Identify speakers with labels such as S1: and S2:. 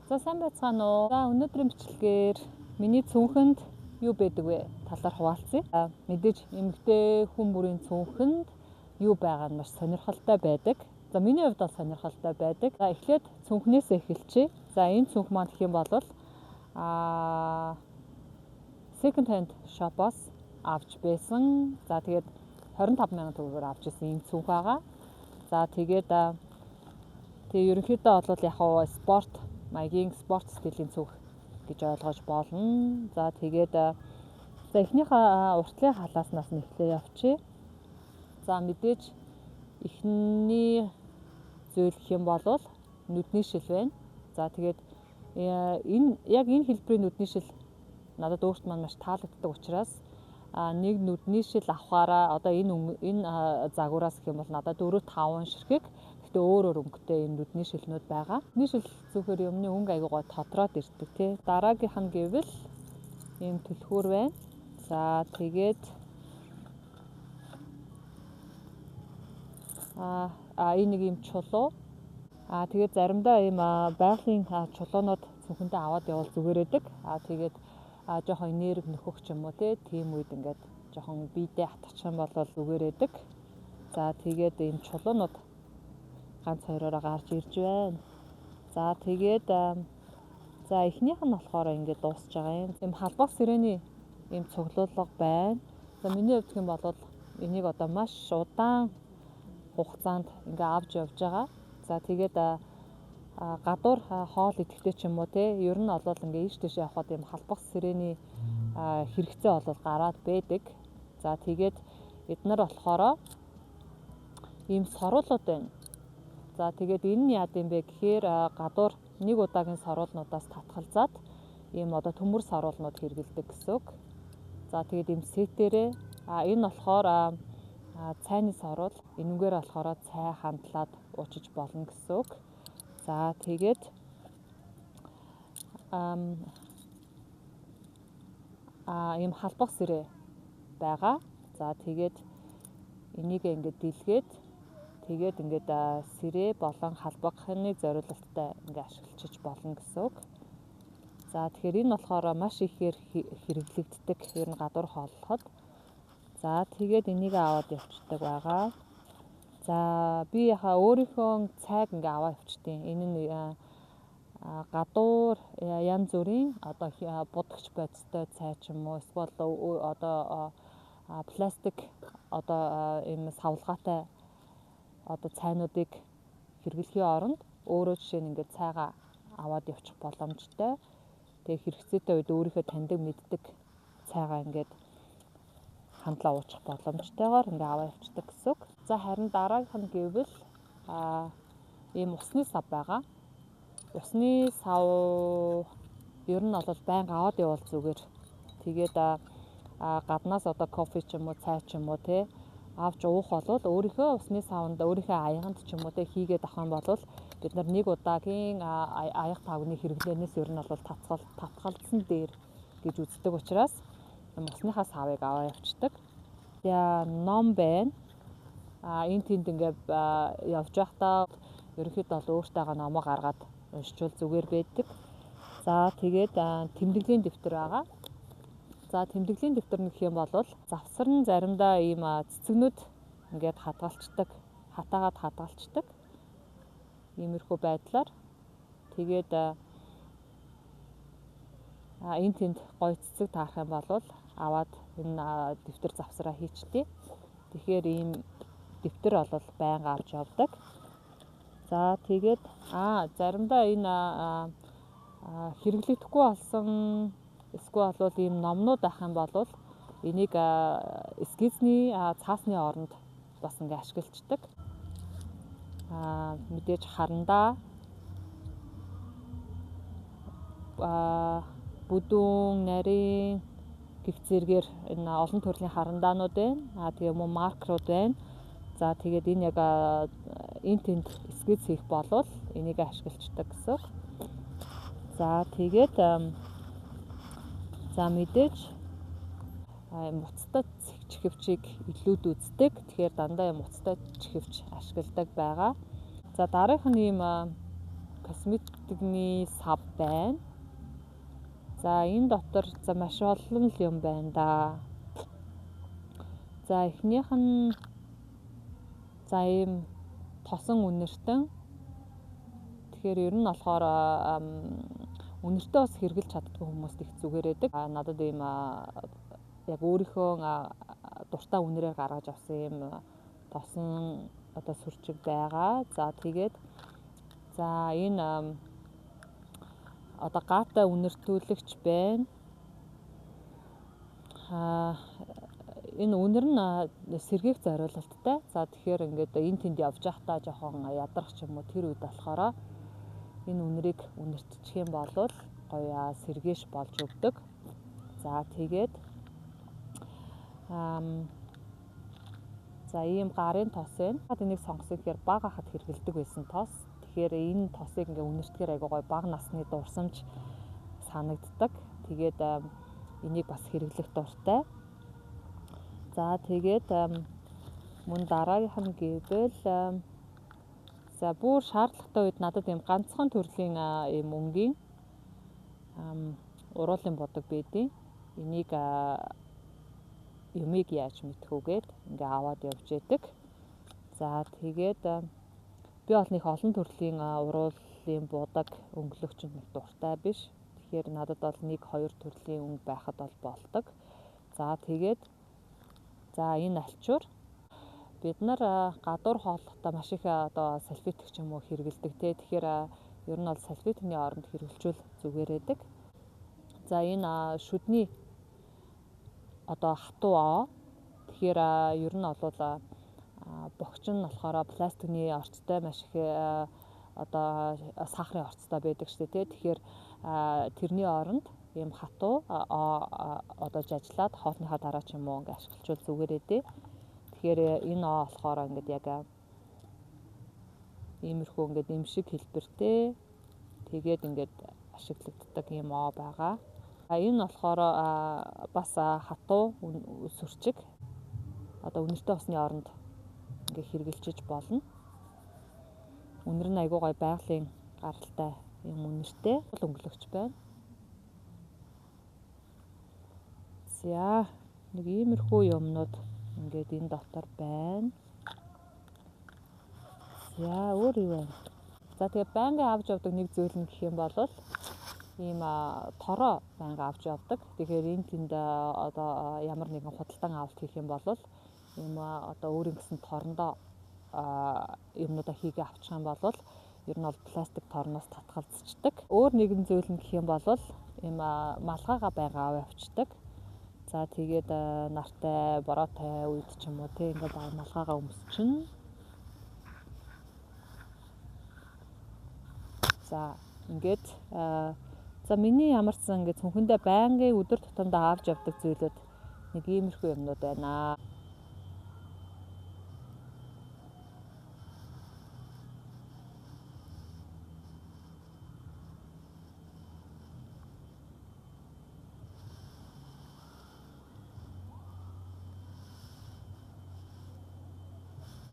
S1: За сайн байцгаана уу. За өнөөдрийн бичлэгээр миний цүнхэнд юу байдаг вэ? Талаар хуваалцъя. Мэдээж эмэгтэй хүн бүрийн цүнхэнд юу байгаа нь маш сонирхолтой байдаг. За миний хувьд бол сонирхолтой байдаг. За эхлээд цүнхнээс эхэлчихье. За энэ цүнх маань гэх юм бол second hand shop-оос авч байсан. За тэгээд 25,000 төгрөгөөр авч ирсэн ийм цүнх байгаа. За тэгээд ерөнхийдөө бол яг спорт маягийн спорт стилийн цүнх гэж ойлгож болно. За тэгээд эхнийхээ уртлын халааснаас нь эхлэе явчих. За мэдээж эхний зүйл гэх юм бол нүдний шил байна. За тэгээд энэ хэлбэрийн нүдний шил надад өөрт маань маш таалагддаг учраас нэг нүдний шил авахаараа одоо энэ загвараас гэх юм бол надад 4-5 ширхэг гэхдээ өөр өнгөтэй юм нүдний шилнүүд байгаа. Нүдний шил зүүхээр өмнө өнгө аягүй тодроод ирдэг тий. Дараагийнх нь гэвэл ийм түлхүүр байна. За тэгээд энэ нэг юм чулуу. Тэгээд заримдаа ийм байгалийн чулуунууд цүнхэндээ аваад явал зүгээр байдаг. Тэгээд жоохон энерги нөхөх ч юм уу тийм үед ингээд жоохон биедээ хатчих юм бол зүгээр байдаг. За тэгээд ийм чулуунууд ганц хоёроо гарч ирж байна. За тэгээд эхнийх нь болохоор ингээд дуусж байгаа юм халбах сирэний ийм цуглуулга байна. За миний хувьд юм бол энийг одоо маш удаан хугацаанд ингээд авч явж байгаа. За тэгээд гадуур хоол идэхдээ ч юм уу ер нь бол ингээд ийш тийш явхад ийм халбах сирэний хэрэгцээ бол гараад байдаг. За тэгээд эднэр болохоор ийм соруулууд байна. За тэгээд энэ нь яад юм бэ гэхээр гадуур нэг удаагийн соруулнуудаас татгалзаад ийм одоо төмөр соруулнууд хэрэгэлдэг гэсэн үг. За тэгээд ийм сетэрээ энэ болохоор цайны соруул энүүгээр болохоор цай хандлаад уучиж болно гэсэн үг. За тэгээд ийм халбах сэрээ байгаа. За тэгээд энийг ингээд дэлгээд тэгээд ингээд сэрээ болон халбахны зориулалттай ингээд ашиглаж болно гэсэн үг. За тэгэхээр энэ болохоор маш ихээр хэрэглэгддэг ер нь гадуур хооллоход. За тэгээд энийг аваад явцдаг байгаа. За би яхаа өөрийнхөө цайг ингээд аваад явчихдээ энэ нь гадуур янз бүрийн одоо будагч бодистой цай ч юм уу эсвэл одоо пластик одоо ийм савлгаатай одоо цайнуудыг хэрэглэхийн оронд өөрөө жишээ нь ингээд цайгаа аваад явчих боломжтой. Тэгээ хэрэгцээтэй үед өөрийнхөө таньдаг мэддэг цайгаа ингээд хандлаа уучих боломжтойгоор ингээд аваад явцдаг гэсэн үг. За харин дараагийнх нь гэвэл ийм усны сав байгаа. Усны сав ер нь бол байнга аваад явал зүгээр. Тэгээд гаднаас одоо кофе ч юм уу цай ч юм уу авч уух бол өөрийнхөө усны савнд өөрийнхөө аяганд ч юм уу хийгээд авах юм бол бид нар нэг удаагийн аяг тавгны хэрэглэнээс ер нь бол татгалзсан дээр гэж үздэг учраас усныхаа савыг аваа явцдаг. Тэгээ ном байна. Энэ тэнд ингээд явж байхдаа ерөнхийдөө бол өөртөөгөө номоо гаргаад уншчвал зүгээр байдаг. За тэгээд тэмдэглэлийн дэвтэр байгаа. За тэмдэглэлийн дэвтэр нь гэх юм бол завсар нь заримдаа ийм цэцэгнүүд ингээд хатаагаад хадгалцдаг. Иймэрхүү байдлаар тэгээд энэ тэнд гой цэцэг таарах юм бол аваад энэ дэвтэр завсараа хийчтэй. Тэгэхээр ийм дэвтэр бол байнга авч явдаг. За тэгээд заримдаа энэ хэрэглэгдэхгүй болсон эсвэл бол ийм номнууд авах юм бол энийг эскизний цаасны оронд бас ингээ ашигладаг. Мэдээж харандаа бүдүүн, нарийн гих зэргээр энэ олон төрлийн харандаанууд байна. Тэгээ мөн маркерууд байна. За тэгээд энэ яг энэ тэнд эскиз хийх болвол энийг ашигладаг гэсэн үг. За тэгээд мэдээж муцтай чихвчийг илүүд үздэг. Тэгэхээр дандаа муцтай чихвч ашигладаг байгаа. За дараагийнх нь ийм косметикний сав байна. За энэ дотор за маш олон юм байна да. За эхнийх нь за ийм тосон үнэртэн. Тэгэхээр ер нь болохоор үнэртээ бас хэрглэж чаддгүй хүмүүст их зүгээр байдаг. Надад ийм яг өөрийнхөө дуртай үнэрээр гаргаж авсан ийм тосон одоо сүрчиг байгаа. За тэгээд за энэ одоо гаатай үнэртүүлэгч байна. Энэ үнэр нь сэргээх зориулалттай. За тэгэхээр ингээд энэ тэнд явж байхдаа жоохон ядрах ч юм уу тэр үед болохоор энэ үнэрийг үнэртчих юм бол гоё сэргээш болж өгдөг. За тэгээд за ийм гарын тос байна. Энийг сонгосон гэхээр бага хахад хэргэлдэг байсан тос. Тэгэхээр энэ тосыг ингээ үнэртгэхээр айгуу гоё бага насны дурсамж санагддаг. Тэгээд энийг бас хэрэглэх дуртай. За тэгээд мөн дараагийнх нь гэвэл за бүр шаардлагатай үед надад ийм ганцхан төрлийн ийм өнгийн уруулын бодог байдیں۔ Энийг юмыг яаж мэдхүүгээд ингээ аваад явж яадаг. За тэгээд би бол нэг олон төрлийн уруулын бодог өнгөлөгчөнд нэг дуртай биш. Тэгэхээр надад бол 1-2 төрлийн өнгө байхад бол болдог. За тэгээд за энэ альчуур бид нар гадуур хооллохдоо маш их одоо салфетик ч юм уу хэрэгэлдэг те. Тэгэхээр ер нь бол салфетикний оронд хэрэглэжүүл зүгээр байдаг. За энэ шүдний одоо хатуу. Тэгэхээр ер нь бол богч нь болохоор пластикны орцтой маш их одоо сахарын орцтой байдаг шүү дээ. Тэгэхээр тэрний оронд ийм хатуу одоо жажлаад хоолныхаа дараа ч юм уу ингээ ашиглажвал зүгээр ээ. Тэгэхээр энэ болохоор ингээд яг иймэрхүү ингээд имшиг хэлбэртэй тэгээд ингээд ашиглагддаг юм байгаа. Энэ болохоор бас хатуу сүрчиг одоо үнэртэй усны оронд ингээ хэрглэж болно. Үнэр нь айгуу гой байгалийн гаралтай юм үнэртэй өнгөлөгч байна. За нэг иймэрхүү юмнууд ингээд энэ дотор байна. За өөр юу вэ? За тэгээ байнга авч явдаг нэг зүйл нь гэх юм бол ийм тороо байнга авч явдаг. Тэгэхээр энэ тэнд одоо ямар нэгэн худалдан авалт хийх юм бол ийм одоо өөрийн гэсэн торндоо юмнуудаа хийгээ авчих юм бол ер нь бол пластик торноос татгалзчихдаг. Өөр нэгэн зүйл нь гэх юм бол ийм малгайгаа байнга аваа явцдаг. За тэгээд нартай бороотой үед ч юм уу те ингээд малгайгаа өмсчин. За ингээд за миний ямарсан ингээд цүнхэндээ байнгын өдөр тутамдаа авч явдаг зүйлүүд нэг иймэрхүү юмнууд байна.